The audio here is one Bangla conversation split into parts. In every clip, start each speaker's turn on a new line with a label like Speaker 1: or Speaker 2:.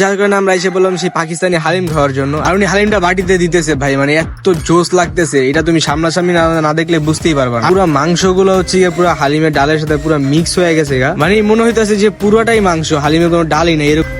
Speaker 1: যার কারণে আমরা এসে বললাম সেই পাকিস্তানি হালিম খাওয়ার জন্য। আর উনি হালিমটা বাটিতে দিতেছে ভাই, মানে এত জোস লাগতেছে, এটা তুমি সামনাসামনি না দেখলে বুঝতেই পারবা না। পুরো মাংসগুলো হচ্ছে পুরো হালিমের ডালের সাথে পুরো মিক্স হয়ে গেছে গা, মানে মনে হইতেছে যে পুরোটাই মাংস, হালিমের কোনো ডালই নেই এরকম।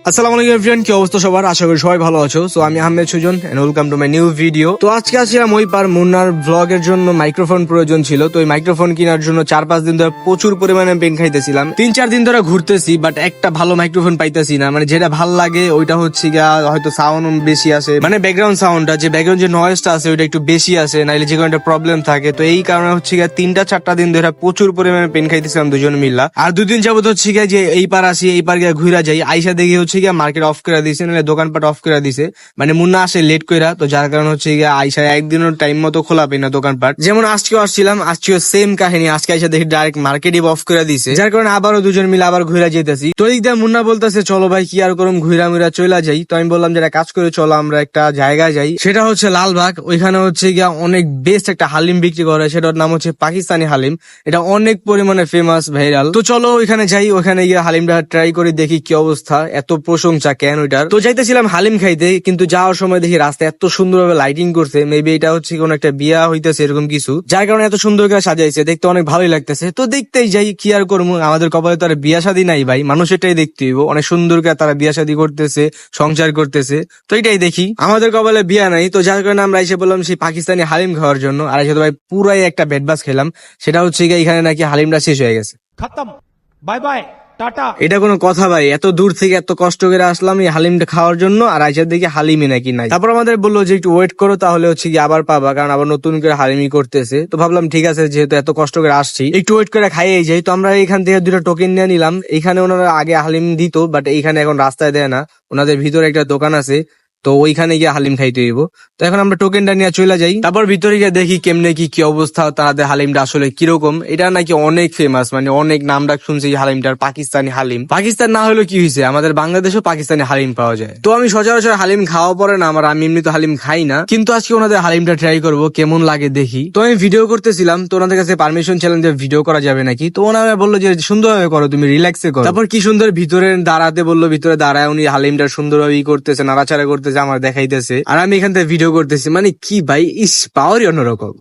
Speaker 1: আসসালামু আলাইকুম এভরিওয়ান, কি অবস্থা সবার? আশা করি সবাই ভালো আছো। সো আমি Ahmed Sujon and welcome to my new video. তো আজকে আসছিলাম ওই পার মুন্নার ব্লগের জন্য মাইক্রোফোন প্রয়োজন ছিল। তো এই মাইক্রোফোন কেনার জন্য 4-5 দিন ধরে প্রচুর পরিমাণে পেন খাইতেছিলাম। 3-4 দিন ধরে ঘুরতেছি, বাট একটা ভালো মাইক্রোফোন পাইতেছি না। মানে যেটা ভাল লাগে ওইটা হচ্ছে গিয়া হয়তো সাউন্ড বেশি আসে, মানে ব্যাকগ্রাউন্ড সাউন্ডটা, যে ব্যাকগ্রাউন্ড যে নয়েজটা আছে ওইটা একটু বেশি আসে, নাইলে যে কোনো একটা প্রবলেম থাকে। তো এই কারণে হচ্ছে গিয়া 3-4টা দিন ধরে প্রচুর পরিমাণে পেন খাইতেছিলাম দুজন মিল্লা। আর 2 দিন যাবত হচ্ছে গিয়া যে এই পার আসি এই পার গিয়া ঘুরা যাই, আইসা দেখি হচ্ছে গিয়া মার্কেট অফ করে দিছে, নাহলে দোকানপাট অফ করে দিছে। মানে মুন্না আসে লেট কইরা, তো যার কারণে হচ্ছে গিয়া আইসা একদিনও টাইম মতো খোলা পাই না দোকানপাট। যেমন আজকেও আসছিলাম, আজকেও সেম কাহিনী, আজকে আইসা দেখি ডাইরেক্ট মার্কেটই অফ করে দিছে, যার কারণে আবারও দুজন মিলে আবার ঘুরা যেতেছি। তো এই দিয়ে মুন্না বলতেছে চলো ভাই কি আর করুম, ঘুরা মুরা চলে যাই। তো আমি বললাম যে একটা কাজ করে চলো আমরা একটা জায়গায় যাই, সেটা হচ্ছে লালবাগ। ওইখানে হচ্ছে গিয়া অনেক বেস্ট একটা হালিম বিক্রি করে, সেটার নাম হচ্ছে পাকিস্তানি হালিম। এটা অনেক পরিমাণে ফেমাস, ভাইরাল। তো চলো ওইখানে যাই, ওখানে গিয়ে হালিমটা ট্রাই করে দেখি কি অবস্থা, এত প্রশংসা কেন ওইটার। তো যাইতেছিলাম হালিম খাইতে, কিন্তু যাওয়ার সময় দেখি রাস্তায় এত সুন্দরভাবে লাইটিং করছে, মেবি এটা হচ্ছে কোন একটা বিয়া হইতেছে এরকম কিছু, যার কারণে এত সুন্দর করে সাজাইছে, দেখতে অনেক ভালোই লাগতেছে। তো দেখতেই যাই, কি আর করবো, আমাদের কপালে তো আর বিয়া শাদী নাই ভাই, মানুষ এটাই দেখতে হইব। অনেক সুন্দর করে তারা বিয়া শাদী করতেছে, সংসার করতেছে, তো এটাই দেখি। আমাদের কপালে বিয়া নাই, তো যার কারণে আমরা এসে বললাম সেই পাকিস্তানি হালিম খাওয়ার জন্য। আর এসে তো ভাই পুরাই একটা বেডবাস খেলাম, সেটা হচ্ছে এখানে নাকি হালিমটা শেষ হয়ে গেছে,
Speaker 2: খতম, বাই বাই, টাটা।
Speaker 1: এটা কোনো কথা ভাই? এত দূর থেকে এত কষ্ট করে আসলাম এই হালিমটা খাওয়ার জন্য, আর আইসার দেখি হালিমই নাকি নাই। তারপর আমাদের বললো যে একটু ওয়েট করো, তাহলে হচ্ছে কি আবার পাবা, কারণ আবার নতুন করে হালিমি করতেছে। তো ভাবলাম ঠিক আছে, যেহেতু এত কষ্ট করে আসছি একটু ওয়েট করে খাইয়ে যাই। তো আমরা এখান থেকে 2টা টোকেন নিয়ে নিলাম। এখানে ওনারা আগে হালিম দিত, বাট এইখানে এখন রাস্তায় দেয় না, ওনাদের ভিতরে একটা দোকান আছে, তো ওইখানে গিয়ে হালিম খাইতে হইব। তো এখন আমরা টোকেনটা নিয়ে চলে যাই, তারপর ভিতরে গিয়ে দেখি কেমনে কি অবস্থা, তাদের হালিমটা আসলে কিরকম। এটা নাকি অনেক ফেমাস, মানে অনেক নাম ডাক শুনছি এই হালিমটার, পাকিস্তানি হালিম। পাকিস্তান না হলেও কি হয়েছে, আমাদের বাংলাদেশেও পাকিস্তানি হালিম পাওয়া যায়। তো আমি সচরাচর হালিম খাওয়া পড়ে না আমার, আমি এমনি তো হালিম খাই না, কিন্তু আজকে ওনাদের হালিমটা ট্রাই করব কেমন লাগে দেখি। তো আমি ভিডিও করতেছিলাম, তো ওনাদের কাছে পারমিশন ছিলাম যে ভিডিও করা যাবে নাকি। তো ওনারা বললো যে সুন্দরভাবে করো, তুমি রিল্যাক্সে করো। তারপর কি সুন্দর ভিতরে দাঁড়াতে বললো, ভিতরে দাঁড়ায় উনি হালিমটা সুন্দরভাবে করতেছে, নাড়াচাড়া করতেছে, আমার দেখাইতেছে, আর আমি এখান থেকে ভিডিও করতেছি। মানে কি ভাই, ইস পাওয়ারই অন্যরকম।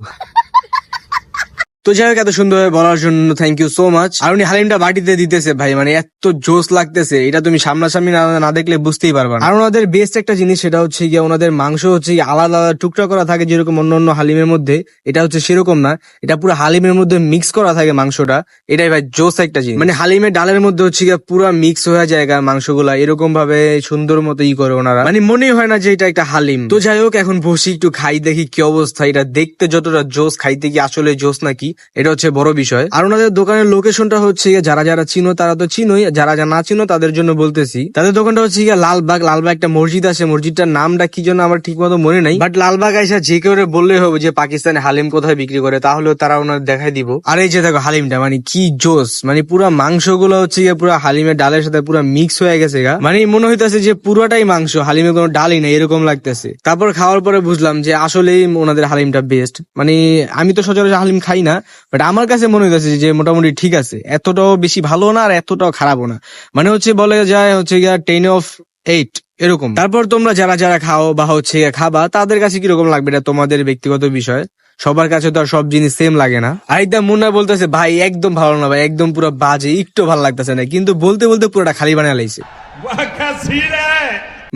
Speaker 1: তো যাই হোক, এত সুন্দরভাবে বলার জন্য থ্যাংক ইউ সো মাচ। আর উনি হালিমটা বাটিতে দিতেছে ভাই, মানে এত জোস লাগতেছে, এটা তুমি সামনাসামনি না দেখলে বুঝতেই পারবা না। আর ওনাদের বেস্ট একটা জিনিস, সেটা হচ্ছে গিয়ে ওনাদের মাংস হচ্ছে আলাদা আলাদা টুকরা করা থাকে, যেরকম অন্য হালিমের মধ্যে, এটা হচ্ছে সেরকম না, এটা পুরো হালিমের মধ্যে মিক্স করা থাকে মাংসটা। এটাই ভাই জোস একটা জিনিস, মানে হালিমের ডালের মধ্যে হচ্ছে গিয়ে পুরো মিক্স হয়ে যায় মাংসগুলা, এরকম ভাবে সুন্দর মতো করে ওনারা, মানে মনেই হয় না যে এটা একটা হালিম। তো যাই হোক, এখন বসি একটু খাই, দেখি কি অবস্থা। এটা দেখতে যতটা জোস, খাইতে কি আসলে জোস নাকি, এটা হচ্ছে বড় বিষয়। আর ওনাদের দোকানের লোকেশনটা হচ্ছে যারা যারা চিনো তারা তো চিনোই, যারা যারা না চিনো তাদের জন্য বলতেছি। তাদের দোকানটা হচ্ছে লালবাগ। লালবাগ একটা মসজিদ আছে, মসজিদটার নামটা কি জন্য আমার ঠিক মতো মনে নাই, বাট লালবাগ আইসা যে কেউ বললেই হবে যে পাকিস্তানি হালিম কোথায় বিক্রি করে, তাহলেও তারা ওনার দেখাই দিব। আর এই যে দেখো হালিমটা, মানে কি জোস, মানে পুরো মাংসগুলো হচ্ছে পুরো হালিমের ডালের সাথে পুরো মিক্স হয়ে গেছে গা, মানে মনে হইতেছে যে পুরোটাই মাংস, হালিমের কোনো ডালই নেই এরকম লাগতেছে। তারপর খাওয়ার পরে বুঝলাম যে আসলেই ওনাদের হালিমটা বেস্ট। মানে আমি তো সচরাচর হালিম খাই না, বাট আমার কাছে মনে হইতেছে যে মোটামুটি ঠিক আছে, এতটাও বেশি ভালো না আর এতটাও খারাপও না, মানে হচ্ছে বলে যায় হচ্ছে গিয়া 10/8 এরকম। তারপর তোমরা যারা যারা খাও বা হচ্ছে খাবা, তাদের কাছে কিরকম লাগবে এটা তোমাদের ব্যক্তিগত বিষয়, সবার কাছে তো আর সব জিনিস সেম লাগে না। আর একদম মুন্না বলতেছে ভাই একদম ভালো না ভাই, একদম পুরো বাজে, একটু ভালো লাগতেছে না, কিন্তু বলতে বলতে পুরোটা খালি বানিয়ে লাইছে।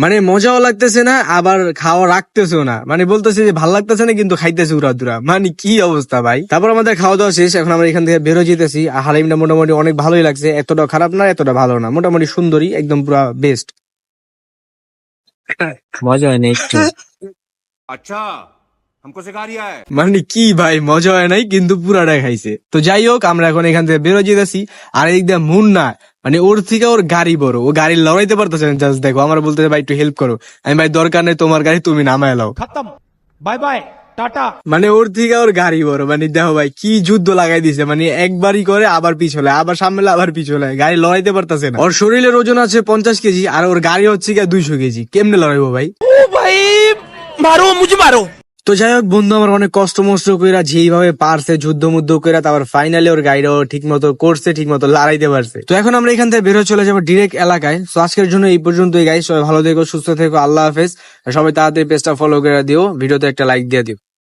Speaker 1: মানে মজাও লাগতেছে না, আবার খাওয়া রাখতেছেও না, মানে বলতেছে যে ভালো লাগতেছে না কিন্তু খাইতেছে উড়াদুরা, মানে কি অবস্থা ভাই। তারপর আমাদের খাওয়া দাওয়া শেষ, এখন আমরা এখান থেকে বেরো যেতেছি। আর হালিমটা মোটামুটি অনেক ভালোই লাগছে, এতটা খারাপ না এতটা ভালো না, মোটামুটি সুন্দরী, একদম পুরা বেস্ট।
Speaker 3: মজা হয় না একটু?
Speaker 2: আচ্ছা, हमको सिखा रिया है।
Speaker 1: মানে কি ভাই, মজা হয় নাই কিন্তু পুরাটা খাইছে। তো যাই হোক, আমরা এখন এখান থেকে বেরো যেতেছি। আর এই দিয়ে মুন্না, মানে ওর থেকে ওর গাড়ি বড়, ও গাড়ি লড়াইতে পারতেছে না, জাস্ট দেখো। আমার বলতেছে ভাই একটু হেল্প করো, আমি ভাই দরকার নেই তোমার গাড়ি, তুমি নামায় লাও।
Speaker 2: খতম, বাই বাই, টাটা।
Speaker 1: মানে ওর থেকে ওর গাড়ি বড়, মানে দেখো ভাই কি যুদ্ধ লাগাই দিছে, মানে একবারই করে আবার পিছলে, আবার সামনে আবার পিছলে, গাড়ি লড়াইতে পারতেছে না। ওর শরীরের ওজন আছে 50 কেজি, আর ওর গাড়ি হচ্ছে 200 কেজি, কেমনে লড়াইবো ভাই?
Speaker 2: ও ভাই, মারো মুঝে মারো।
Speaker 1: তো যাই হোক বন্ধু আমার অনেক কষ্ট মষ্ট কইরা যেইভাবে পারছে যুদ্ধ মুদ্ধ কইরা তারপর ফাইনালি ওর গাড়িটাও ঠিক মতো করছে, ঠিক মতো লড়াইতে পারছে। তো এখন আমরা এখান থেকে বের হয়ে চলে যাবো ডিরেক্ট এলাকায়। তো আজকের জন্য এই পর্যন্তই গাইস, সবাই ভালো থেকো, সুস্থ থেকো, আল্লাহ হাফেজ। সবাই তাড়াতাড়ি পেজটা ফলো করে দিও, ভিডিওতে একটা লাইক দিয়ে দিও।